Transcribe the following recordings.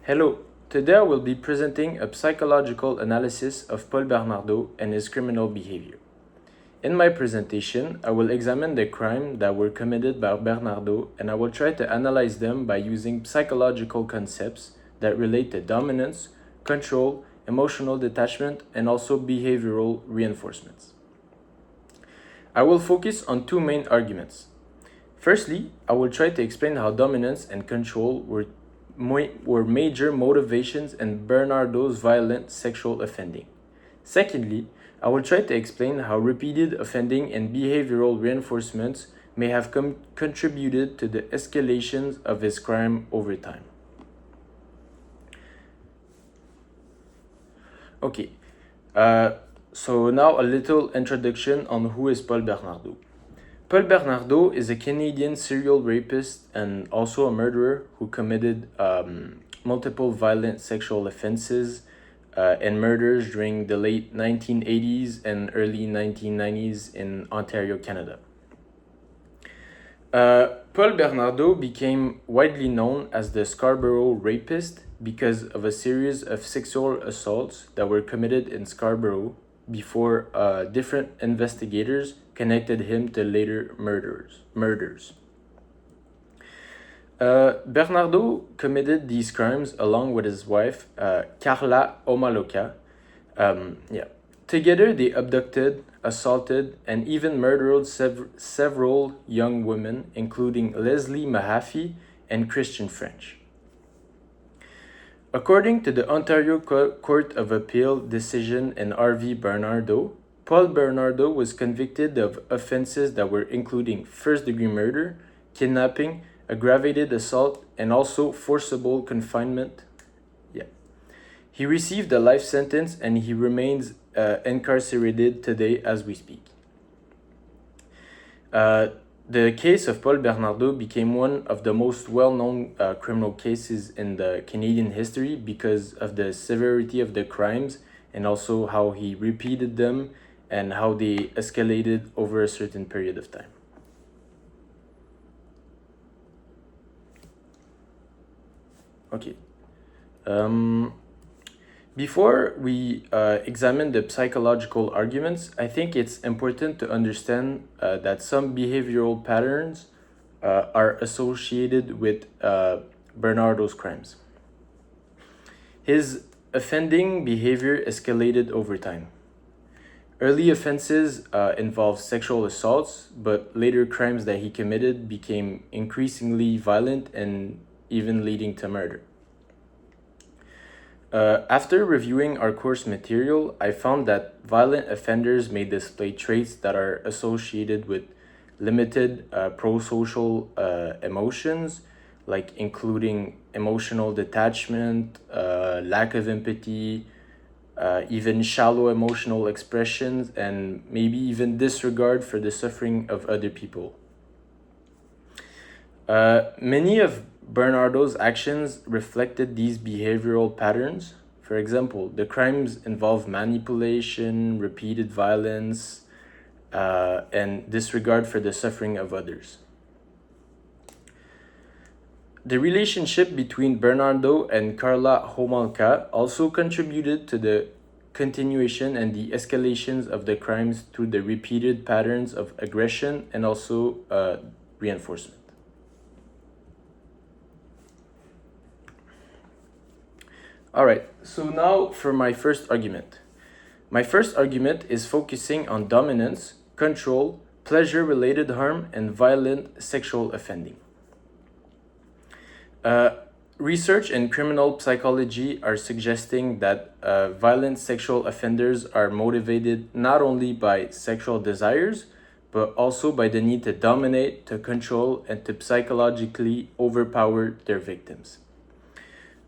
Hello, today I will be presenting a psychological analysis of Paul Bernardo and his criminal behavior. In my presentation, I will examine the crimes that were committed by Bernardo and I will try to analyze them by using psychological concepts that relate to dominance, control, emotional detachment, and also behavioral reinforcements. I will focus on two main arguments. Firstly, I will try to explain how dominance and control were major motivations in Bernardo's violent sexual offending. Secondly, I will try to explain how repeated offending and behavioral reinforcements may have contributed to the escalations of his crime over time. Okay, so now a little introduction on who is Paul Bernardo. Paul Bernardo is a Canadian serial rapist and also a murderer who committed multiple violent sexual offenses and murders during the late 1980s and early 1990s in Ontario, Canada. Paul Bernardo became widely known as the Scarborough Rapist because of a series of sexual assaults that were committed in Scarborough before different investigators connected him to later murders. Bernardo committed these crimes along with his wife, Karla Omaloka. Together, they abducted, assaulted, and even murdered several young women, including Leslie Mahaffey and Christian French. According to the Ontario Court of Appeal decision in R.V. Bernardo, Paul Bernardo was convicted of offenses that were including first-degree murder, kidnapping, aggravated assault, and also forcible confinement. He received a life sentence and he remains incarcerated today as we speak. The case of Paul Bernardo became one of the most well-known criminal cases in the Canadian history because of the severity of the crimes and also how he repeated them and how they escalated over a certain period of time. Okay. Before we examine the psychological arguments, I think it's important to understand that some behavioral patterns are associated with Bernardo's crimes. His offending behavior escalated over time. Early offenses involved sexual assaults, but later crimes that he committed became increasingly violent and even leading to murder. After reviewing our course material, I found that violent offenders may display traits that are associated with limited pro-social emotions, like including emotional detachment, lack of empathy, even shallow emotional expressions, and maybe even disregard for the suffering of other people. Many of Bernardo's actions reflected these behavioral patterns. For example, the crimes involve manipulation, repeated violence, and disregard for the suffering of others. The relationship between Bernardo and Karla Homolka also contributed to the continuation and the escalations of the crimes through the repeated patterns of aggression and also reinforcement. Alright, so now for my first argument. My first argument is focusing on dominance, control, pleasure-related harm, and violent sexual offending. Research in criminal psychology are suggesting that violent sexual offenders are motivated not only by sexual desires, but also by the need to dominate, to control, and to psychologically overpower their victims.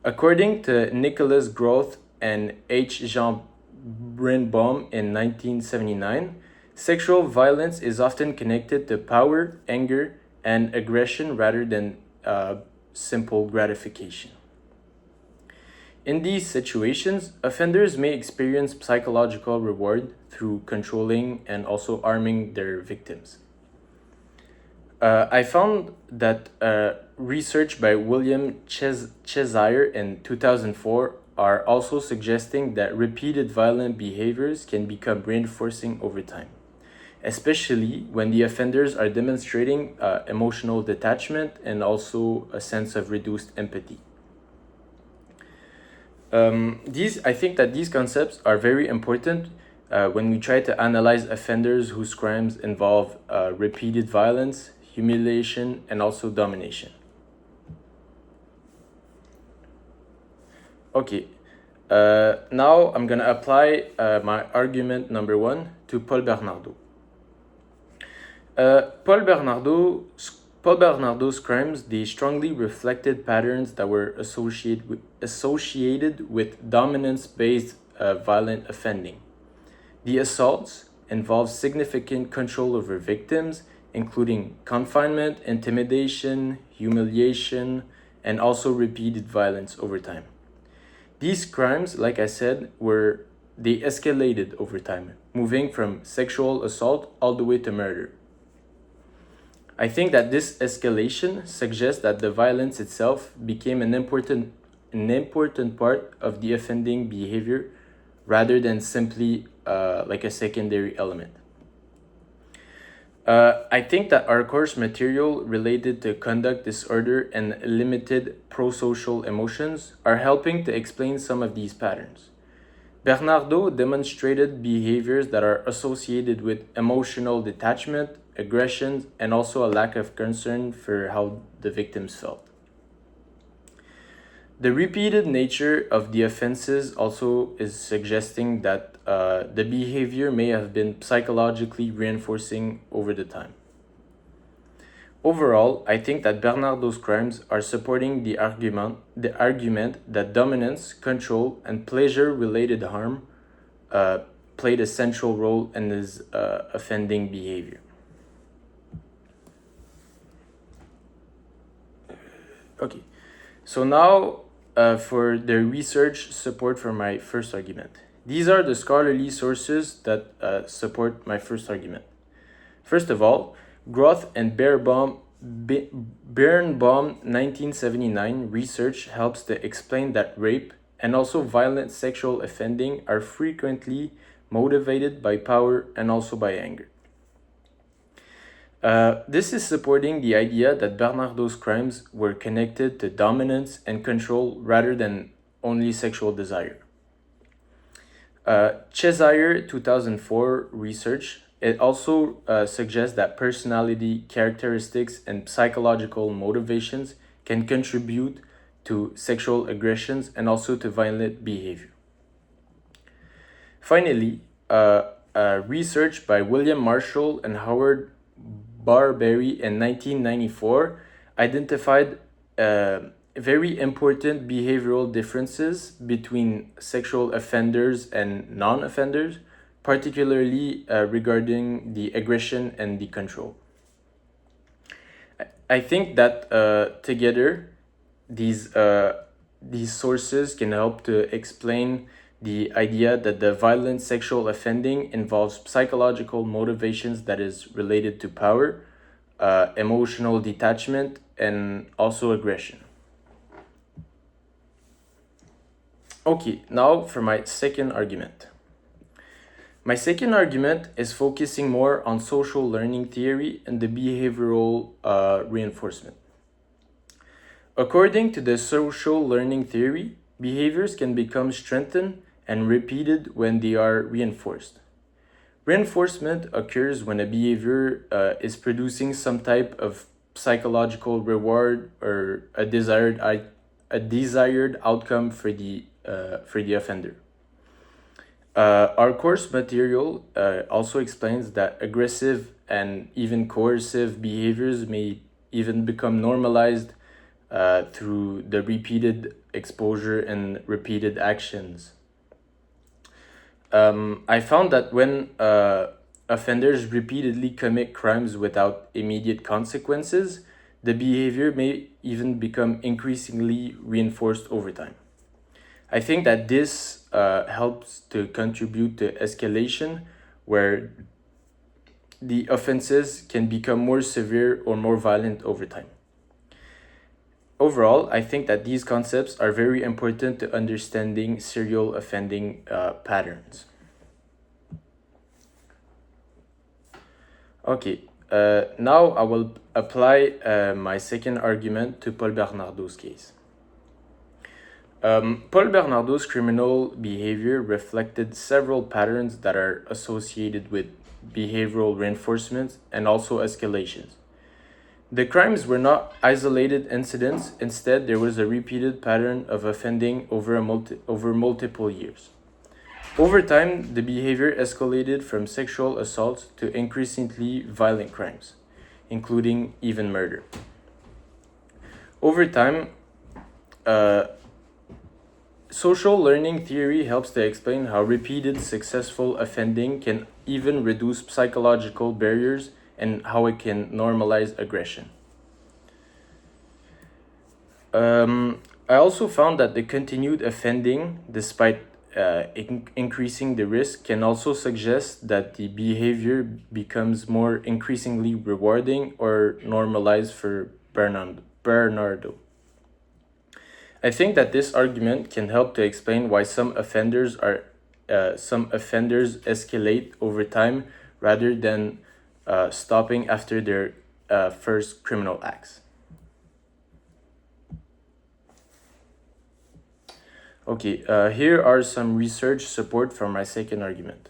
According to Nicholas Groth and H. Jean Birnbaum in 1979, sexual violence is often connected to power, anger, and aggression rather than simple gratification. In these situations, offenders may experience psychological reward through controlling and also arming their victims. I found that research by William Cheshire in 2004 are also suggesting that repeated violent behaviors can become reinforcing over time, especially when the offenders are demonstrating emotional detachment and also a sense of reduced empathy. I think that these concepts are very important when we try to analyze offenders whose crimes involve repeated violence, humiliation, and also domination. Okay, now I'm gonna apply my argument number one to Paul Bernardo. Paul Bernardo's crimes, they strongly reflected patterns that were associated with dominance-based violent offending. The assaults involved significant control over victims, including confinement, intimidation, humiliation, and also repeated violence over time. These crimes, like I said, they escalated over time, moving from sexual assault all the way to murder. I think that this escalation suggests that the violence itself became an important part of the offending behavior rather than simply like a secondary element. I think that our course material related to conduct disorder and limited prosocial emotions are helping to explain some of these patterns. Bernardo demonstrated behaviors that are associated with emotional detachment, aggression, and also a lack of concern for how the victims felt. The repeated nature of the offenses also is suggesting that the behavior may have been psychologically reinforcing over the time. Overall, I think that Bernardo's crimes are supporting the argument that dominance, control, and pleasure-related harm played a central role in his offending behavior. Okay, so now for the research support for my first argument. These are the scholarly sources that support my first argument. First of all, Groth and Birnbaum 1979 research helps to explain that rape and also violent sexual offending are frequently motivated by power and also by anger. This is supporting the idea that Bernardo's crimes were connected to dominance and control rather than only sexual desire. Cheshire 2004 research, it also suggests that personality characteristics and psychological motivations can contribute to sexual aggressions and also to violent behavior. Finally, research by William Marshall and Howard Barberry in 1994 identified very important behavioral differences between sexual offenders and non-offenders, particularly regarding the aggression and the control. I think that together these sources can help to explain the idea that the violent sexual offending involves psychological motivations that is related to power, emotional detachment, and also aggression. Okay, now for my second argument. My second argument is focusing more on social learning theory and the behavioral reinforcement. According to the social learning theory, behaviors can become strengthened and repeated when they are reinforced. Reinforcement occurs when a behavior is producing some type of psychological reward or a desired outcome for the offender. Our course material also explains that aggressive and even coercive behaviors may even become normalized through the repeated exposure and repeated actions. I found that when offenders repeatedly commit crimes without immediate consequences, the behavior may even become increasingly reinforced over time. I think that this helps to contribute to escalation, where the offenses can become more severe or more violent over time. Overall, I think that these concepts are very important to understanding serial offending patterns. Okay, now I will apply my second argument to Paul Bernardo's case. Paul Bernardo's criminal behavior reflected several patterns that are associated with behavioral reinforcement and also escalations. The crimes were not isolated incidents, instead, there was a repeated pattern of offending over multiple years. Over time, the behavior escalated from sexual assaults to increasingly violent crimes, including even murder. Over time, social learning theory helps to explain how repeated successful offending can even reduce psychological barriers and how it can normalize aggression. I also found that the continued offending, despite increasing the risk, can also suggest that the behavior becomes more increasingly rewarding or normalized for Bernardo. I think that this argument can help to explain why some offenders escalate over time rather than stopping after their first criminal acts. Okay, here are some research support for my second argument.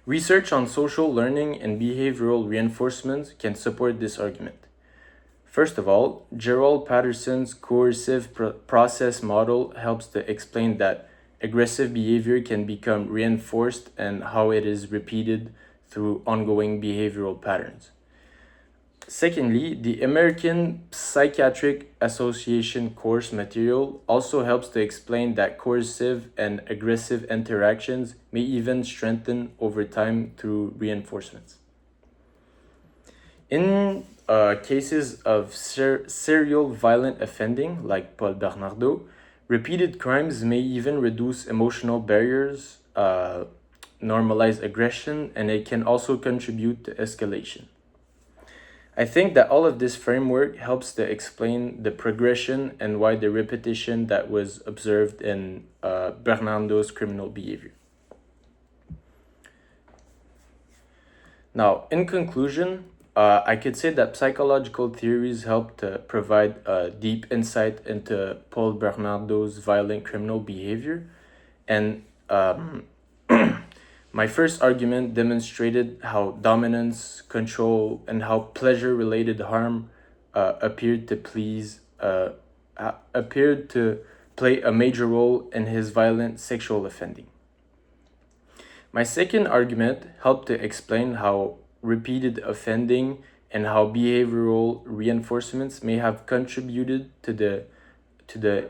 Research on social learning and behavioral reinforcement can support this argument. First of all, Gerald Patterson's coercive process model helps to explain that aggressive behavior can become reinforced and how it is repeated through ongoing behavioral patterns. Secondly, the American Psychiatric Association course material also helps to explain that coercive and aggressive interactions may even strengthen over time through reinforcements. In cases of serial violent offending, like Paul Bernardo, repeated crimes may even reduce emotional barriers, normalize aggression, and it can also contribute to escalation. I think that all of this framework helps to explain the progression and why the repetition that was observed in Bernardo's criminal behavior. Now, in conclusion, I could say that psychological theories help to provide a deep insight into Paul Bernardo's violent criminal behavior. And my first argument demonstrated how dominance, control, and how pleasure-related harm appeared to play a major role in his violent sexual offending. My second argument helped to explain how repeated offending and how behavioral reinforcements may have contributed to the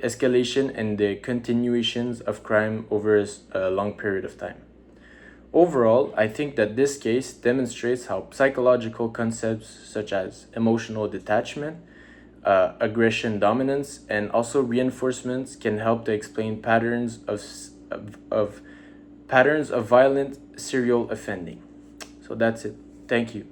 escalation and the continuations of crime over a long period of time. Overall, I think that this case demonstrates how psychological concepts such as emotional detachment, aggression dominance, and also reinforcements can help to explain patterns of violent serial offending. So that's it. Thank you.